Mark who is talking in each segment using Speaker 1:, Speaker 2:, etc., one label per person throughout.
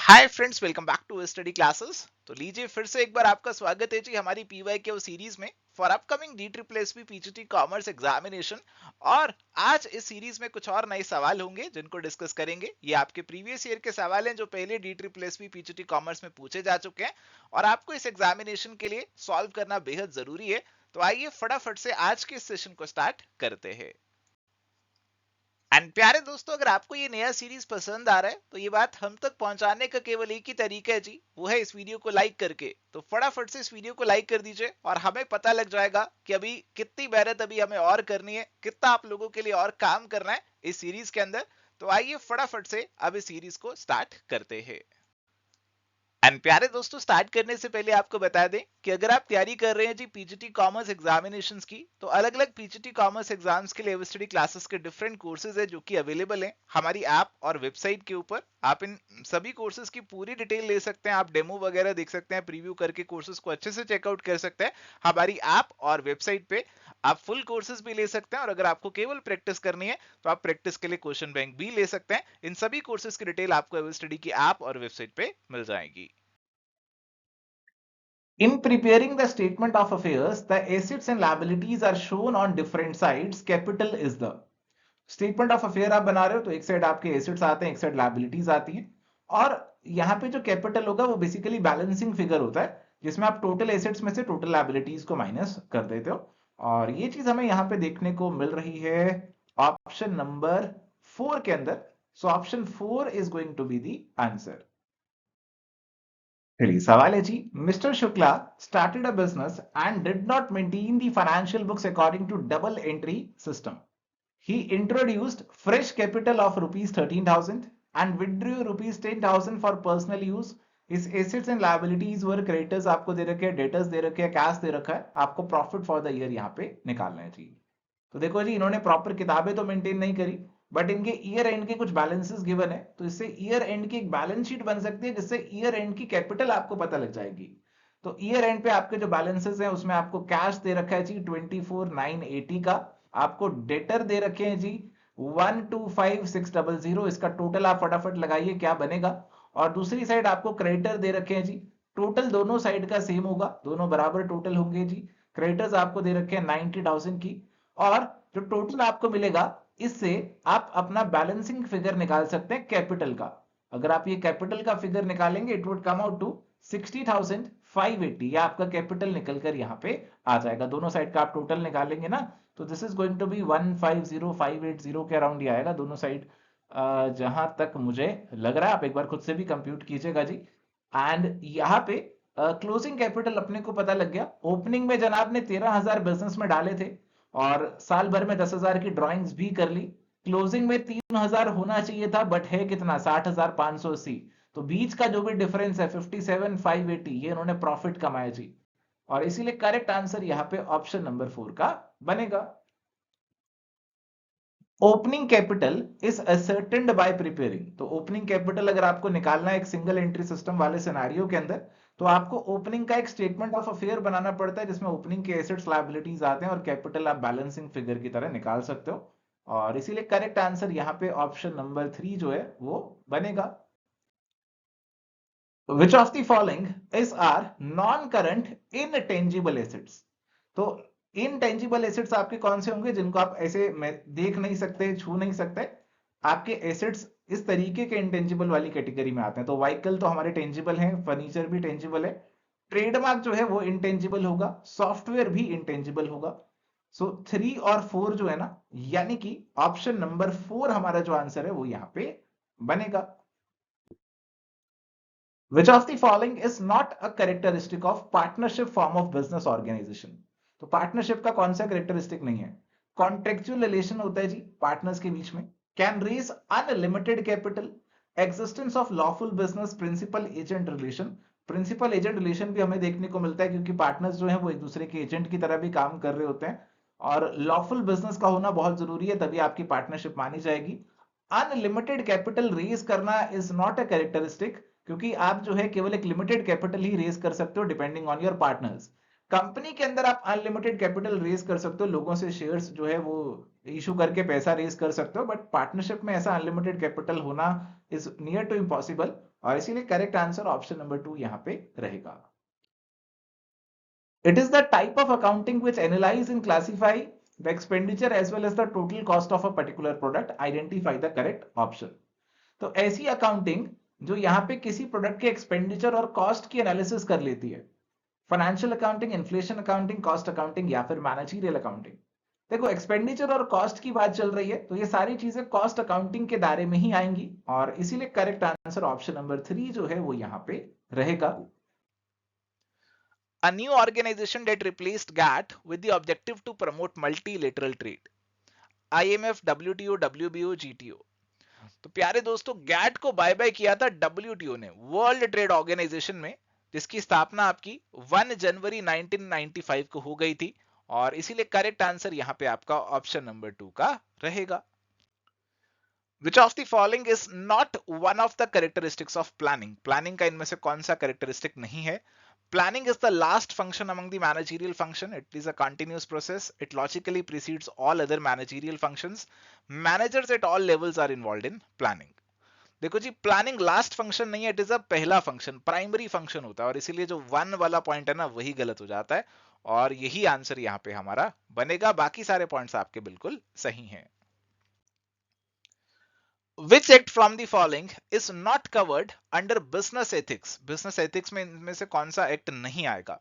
Speaker 1: Hi friends, welcome back to study classes. तो लीजिए फिर से एक बार आपका स्वागत है जी हमारी पीवाई के सीरीज में for upcoming D triple S P PGT commerce examination. और आज इस सीरीज में कुछ और नए सवाल होंगे जिनको डिस्कस करेंगे। ये आपके प्रीवियस ईयर के सवाल हैं जो पहले D triple S P PGT commerce में पूछे जा चुके हैं और आपको इस एग्जामिनेशन के लिए सॉल्व करना बेहद जरूरी है। तो आइए फटाफट से आज के इस सेशन को स्टार्ट करते हैं। एंड प्यारे दोस्तों, अगर आपको ये नया सीरीज पसंद आ रहा है तो ये बात हम तक पहुंचाने का केवल एक ही तरीका है जी, वो है इस वीडियो को लाइक करके। तो फटाफट से इस वीडियो को लाइक कर दीजिए और हमें पता लग जाएगा कि अभी कितनी मेहनत अभी हमें और करनी है, कितना आप लोगों के लिए और काम करना है इस सीरीज के अंदर। तो आइए फटाफट से अब इस सीरीज को स्टार्ट करते हैं। एंड प्यारे दोस्तों, स्टार्ट करने से पहले आपको बता दें कि अगर आप तैयारी कर रहे हैं जी पीजीटी कॉमर्स एग्जामिनेशंस की, तो अलग अलग पीजीटी कॉमर्स एग्जाम्स के लिए स्टडी क्लासेस के डिफरेंट कोर्सेज है जो कि अवेलेबल हैं हमारी ऐप और वेबसाइट के ऊपर। आप इन सभी कोर्सेज की पूरी डिटेल ले सकते हैं, आप डेमो वगैरह देख सकते हैं, प्रीव्यू करके कोर्सेज को अच्छे से चेकआउट कर सकते हैं हमारी ऐप और वेबसाइट पे। आप फुल कोर्सेज भी ले सकते हैं और अगर आपको केवल प्रैक्टिस करनी है तो आप प्रैक्टिस के लिए क्वेश्चन बैंक भी ले सकते हैं। इन सभी कोर्सेज की डिटेल आपको स्टडी की ऐप और वेबसाइट पे मिल जाएगी। In preparing the statement of affairs, the assets and liabilities are shown on different sides. Capital is the statement of affair आप बना रहे हो तो एक साइड आपके एसेट्स आते हैं, एक साइड लायबिलिटीज आती हैं। और यहाँ पे जो कैपिटल होगा वो बेसिकली बैलेंसिंग फिगर होता है जिसमें आप टोटल एसेट्स में से टोटल लायबिलिटीज को माइनस कर देते हो। और ये चीज हमें यहाँ पे देखने को मिल रही है ऑप्शन नंबर 4 के अंदर। So option 4 is going to be the answer. चलिए सवाल है जी, Mr Shukla started a business and did not maintain the financial books according to double entry system. He introduced fresh capital of rupees 13,000 and withdrew rupees 10,000 for personal use. His assets and liabilities were creditors आपको दे रखे हैं, debtors दे रखे हैं, cash दे रखा है। आपको profit for the year यहाँ पे निकालना है जी। तो देखो जी, इन्होंने प्रॉपर किताबें तो मेंटेन नहीं करी बट इनके ईयर एंड के कुछ बैलेंसेस गिवन है, तो इससे ईयर एंड की एक बैलेंस शीट बन सकती है जिससे ईयर एंड की कैपिटल आपको पता लग जाएगी। तो ईयर एंड पे आपके जो बैलेंसेस हैं उसमें आपको कैश दे रखा है जी 24,980 का, आपको डेटर दे रखे हैं जी 125,600। इसका टोटल आप फटाफट लगाइए क्या बनेगा। और दूसरी साइड आपको क्रेडिटर दे रखे हैं जी, टोटल दोनों साइड का सेम होगा, दोनों बराबर टोटल होंगे जी। क्रेडिटर्स आपको दे रखे हैं 90,000 की। और जो टोटल आपको मिलेगा इससे आप अपना बैलेंसिंग फिगर निकाल सकते हैं कैपिटल का। अगर आप ये कैपिटल का फिगर निकालेंगे it would come out to 60,580। ये आपका कैपिटल निकलकर यहाँ पे आ जाएगा। दोनों साइड का आप टोटल निकालेंगे ना तो this is going to be 150,580 के अराउंड ही आएगा दोनों साइड। जहां तक मुझे लग रहा है, आप एक बार खुद से भी कंप्यूट कीजिएगा जी। एंड यहाँ पे क्लोजिंग कैपिटल अपने को पता लग गया। ओपनिंग में जनाब ने 13,000 बिजनेस में डाले थे और साल भर में 10,000 की ड्राइंग्स भी कर ली। क्लोजिंग में 3,000 होना चाहिए था बट है कितना 60,580। तो बीच का जो भी डिफरेंस है 57,580 ये इन्होंने प्रॉफिट कमाया जी। और इसीलिए करेक्ट आंसर यहाँ पे ऑप्शन नंबर 4 का बनेगा। Opening capital is ascertained bye preparing. तो ओपनिंग कैपिटल अगर आपको निकालना है एक सिंगल एंट्री सिस्टम वाले सिनेरियो के अंदर तो आपको ओपनिंग का एक स्टेटमेंट ऑफ अफेयर बनाना पड़ता है जिसमें ओपनिंग के एसेट्स लायबिलिटीज आते हैं और कैपिटल आप बैलेंसिंग फिगर की तरह निकाल सकते हो। और इसीलिए करेक्ट आंसर यहाँ पे ऑप्शन नंबर 3 जो है वो बनेगा। Which of the following is are non-current intangible assets? तो इनटेंजिबल एसेट्स आपके कौन से होंगे जिनको आप ऐसे देख नहीं सकते, छू नहीं सकते। आपके एसेट्स इस तरीके के इंटेंजिबल वाली कैटेगरी में आते हैं। तो व्हीकल तो हमारे टेंजिबल हैं, फर्नीचर भी टेंजिबल है, ट्रेडमार्क जो है वो इंटेंजिबल होगा, सॉफ्टवेयर भी इंटेंजिबल होगा। सो 3 और 4 जो है ना, यानी कि ऑप्शन नंबर 4 हमारा जो आंसर है वो यहाँ पे बनेगा। Which of the following is not a characteristic of partnership form of business organization? तो पार्टनरशिप का कौन सा कैरेक्टरिस्टिक नहीं है? कॉन्ट्रेक्चुअल रिलेशन होता है जी पार्टनर्स के बीच में, can raise unlimited capital, existence of lawful business, principal agent relation. Principal agent relation भी हमें देखने को मिलता है क्योंकि पार्टनर्स जो है वो एक दूसरे के एजेंट की तरह भी काम कर रहे होते हैं। और लॉफुल बिजनेस का होना बहुत जरूरी है, तभी आपकी पार्टनरशिप मानी जाएगी। अनलिमिटेड कैपिटल रेज करना इज नॉट अ कैरेक्टरिस्टिक, क्योंकि आप जो है केवल एक लिमिटेड कैपिटल ही रेज कर सकते हो depending on your partners. Company के अंदर आप अनलिमिटेड कैपिटल रेज कर सकते हो, लोगों से शेयर्स जो है वो
Speaker 2: इशू करके पैसा रेज कर सकते हो, बट पार्टनरशिप में ऐसा अनलिमिटेड कैपिटल होना इज नियर टू इम्पॉसिबल, और इसीलिए करेक्ट आंसर ऑप्शन नंबर 2 यहाँ पे रहेगा। It is the type of accounting which analyze and classify the expenditure as well as the total cost of a particular product. Identify the correct option. तो ऐसी accounting जो यहाँ पे किसी product के एक्सपेंडिचर और कॉस्ट की एनालिसिस कर लेती है। Financial accounting, inflation accounting, cost accounting या फिर मैनेजरियल अकाउंटिंग। देखो एक्सपेंडिचर और कॉस्ट की बात चल रही है, तो ये सारी चीजें कॉस्ट अकाउंटिंग के दायरे में ही आएंगी, और इसीलिए करेक्ट आंसर ऑप्शन नंबर 3 जो है वो यहाँ पे रहेगा।
Speaker 1: A new organization that replaced GATT with the objective to promote multilateral trade. IMF, WTO, WBO, GTO. तो प्यारे दोस्तों, गैट को बाय बाय किया था WTO ने, वर्ल्ड ट्रेड ऑर्गेनाइजेशन में, जिसकी स्थापना आपकी 1 जनवरी 1995 को हो गई थी, और इसीलिए करेक्ट आंसर यहां पे आपका ऑप्शन नंबर 2 का रहेगा। Which of the following is not one of the characteristics of planning? Planning का इनमें से कौन सा characteristic नहीं है? Planning is the last function among the managerial function. It is a continuous process. It logically precedes all other managerial functions. Managers at all levels are involved in planning. देखो जी, planning last function नहीं है, it is a पहला function, primary function होता है, और इसीलिए जो 1 वाला पॉइंट है ना वही गलत हो जाता है, और यही आंसर यहाँ पे हमारा बनेगा। बाकी सारे पॉइंट्स आपके बिल्कुल सही हैं। Which act from the following is not covered under business ethics? Business ethics में इनमें से कौन सा एक्ट नहीं आएगा?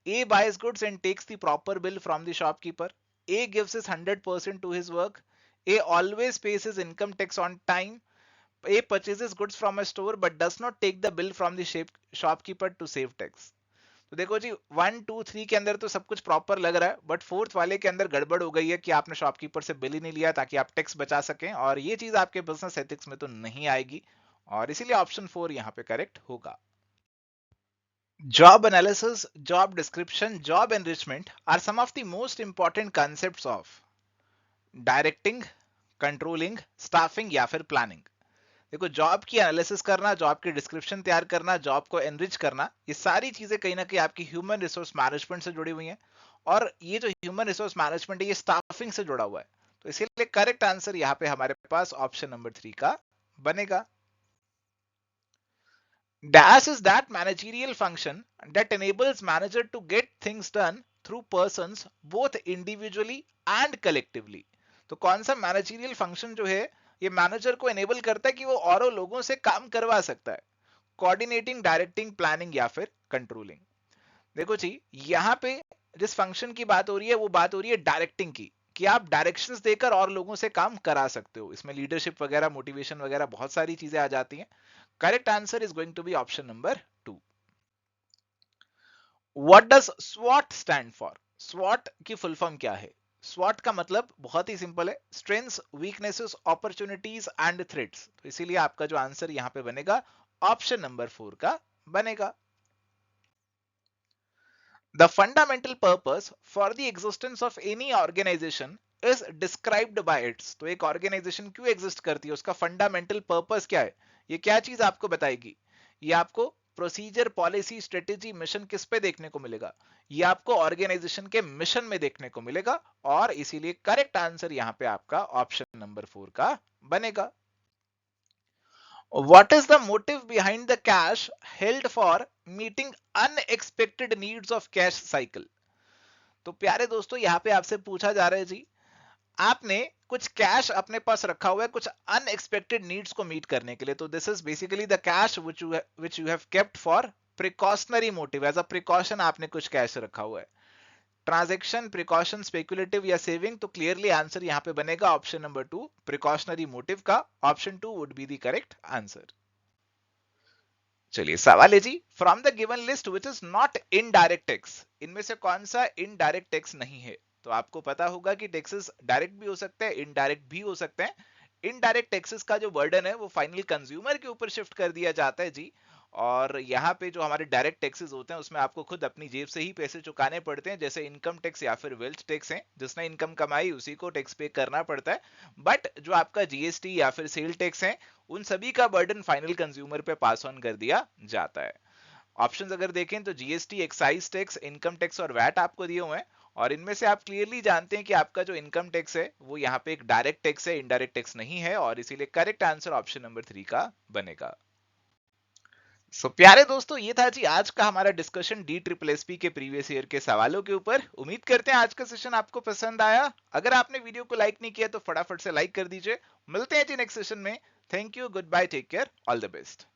Speaker 1: A buys goods and takes the proper bill from the shopkeeper. A gives his 100% to his work. A always pays his income tax on time. A purchases goods from a store but does not take the bill from the shopkeeper to save tax. तो देखो जी, 1, 2, 3 के अंदर तो सब कुछ proper लग रहा है, बट फोर्थ वाले के अंदर गड़बड़ हो गई है कि आपने शॉपकीपर से बिल ही नहीं लिया ताकि आप टैक्स बचा सकें, और ये चीज आपके बिजनेस एथिक्स में तो नहीं आएगी, और इसीलिए ऑप्शन 4 यहाँ पे करेक्ट होगा। Job analysis, job description, job enrichment are some of the most important concepts of directing, controlling, staffing या फिर planning. देखो, जॉब की एनालिसिस करना, जॉब की डिस्क्रिप्शन तैयार करना, जॉब को एनरिच करना, ये सारी चीजें कहीं ना कहीं आपकी ह्यूमन रिसोर्स मैनेजमेंट से जुड़ी हुई हैं, और ये जो ह्यूमन रिसोर्स मैनेजमेंट है ये स्टाफिंग से जुड़ा हुआ है, तो इसीलिए करेक्ट आंसर यहाँ पे हमारे पास ऑप्शन नंबर 3 का बनेगा। Dash is that managerial function that enables manager to get things done through persons both individually and collectively. तो कौन सा मैनेजरियल फंक्शन जो है ये मैनेजर को एनेबल करता है कि वो औरों लोगों से काम करवा सकता है? कोऑर्डिनेटिंग, डायरेक्टिंग, प्लानिंग या फिर कंट्रोलिंग। देखो जी, यहाँ पे जिस फंक्शन की बात हो रही है वो बात हो रही है डायरेक्टिंग की, कि आप डायरेक्शंस देकर और लोगों से काम करा सकते हो। इसमें लीडरशिप वगैरह, मोटिवेशन वगैरह बहुत सारी चीजें आ जाती हैं। Correct answer is going to be option number 2। What does स्वॉट स्टैंड फॉर? स्वॉट की फुल फॉर्म क्या है? स्वॉट का मतलब बहुत ही सिंपल है, strengths, weaknesses, opportunities and threats. तो इसीलिए आपका जो आंसर यहाँ पे बनेगा ऑप्शन नंबर 4 का बनेगा। The fundamental purpose for the existence of any organization is described by its. तो एक ऑर्गेनाइजेशन क्यों एग्जिस्ट करती है, उसका फंडामेंटल पर्पस क्या है, ये क्या चीज आपको बताएगी? ये आपको प्रोसीजर, पॉलिसी, स्ट्रेटेजी, मिशन किस पे देखने को मिलेगा? ये आपको ऑर्गेनाइजेशन के मिशन में देखने को मिलेगा, और इसीलिए करेक्ट आंसर यहाँ पे आपका ऑप्शन नंबर 4 का बनेगा। What is the motive behind the cash held for meeting unexpected needs of cash cycle? तो प्यारे दोस्तों, यहाँ पे आपसे पूछा जा रहा है जी, आपने कुछ कैश अपने पास रखा हुआ है कुछ अनएक्सपेक्टेड नीड्स को मीट करने के लिए, तो this is basically the cash which you have kept for precautionary motive. As a precaution आपने कुछ कैश रखा हुआ है। ट्रांजैक्शन, प्रिकॉशन, स्पेकुलेटिव या सेविंग? तो क्लियरली आंसर यहां पे बनेगा ऑप्शन नंबर 2, प्रिकॉशनरी मोटिव का। Option 2 would be the correct answer. चलिए सवाल है जी, from the given list which is not indirect tax, इनमें से कौन सा इनडायरेक्ट टैक्स नहीं है? तो आपको पता होगा कि टैक्सेस डायरेक्ट भी हो सकते हैं, इनडायरेक्ट भी हो सकते हैं। इनडायरेक्ट टैक्सेस का जो बर्डन है वो फाइनल कंज्यूमर के ऊपर शिफ्ट कर दिया जाता है जी, और यहाँ पे जो हमारे डायरेक्ट टैक्सेस होते हैं उसमें आपको खुद अपनी जेब से ही पैसे चुकाने पड़ते हैं, जैसे इनकम टैक्स या फिर वेल्थ टैक्स है, जिसने इनकम कमाई उसी को टैक्स पे करना पड़ता है। बट जो आपका जीएसटी या फिर सेल टैक्स है, उन सभी का बर्डन फाइनल कंज्यूमर पे पास ऑन कर दिया जाता है। ऑप्शंस अगर देखें तो GST, excise tax, income tax और वैट आपको दिए हुए हैं, और इनमें से आप क्लियरली जानते हैं कि आपका जो इनकम टैक्स है वो यहाँ पे एक डायरेक्ट टैक्स है, इनडायरेक्ट टैक्स नहीं है, और इसीलिए करेक्ट आंसर ऑप्शन नंबर 3 का बनेगा। प्यारे दोस्तों, ये था जी आज का हमारा discussion D triple S P के प्रीवियस ईयर के सवालों के ऊपर। उम्मीद करते हैं आज का सेशन आपको पसंद आया। अगर आपने वीडियो को लाइक नहीं किया तो फटाफट से लाइक कर दीजिए। मिलते हैं जी नेक्स्ट सेशन में। Thank you, goodbye, take care, all the best.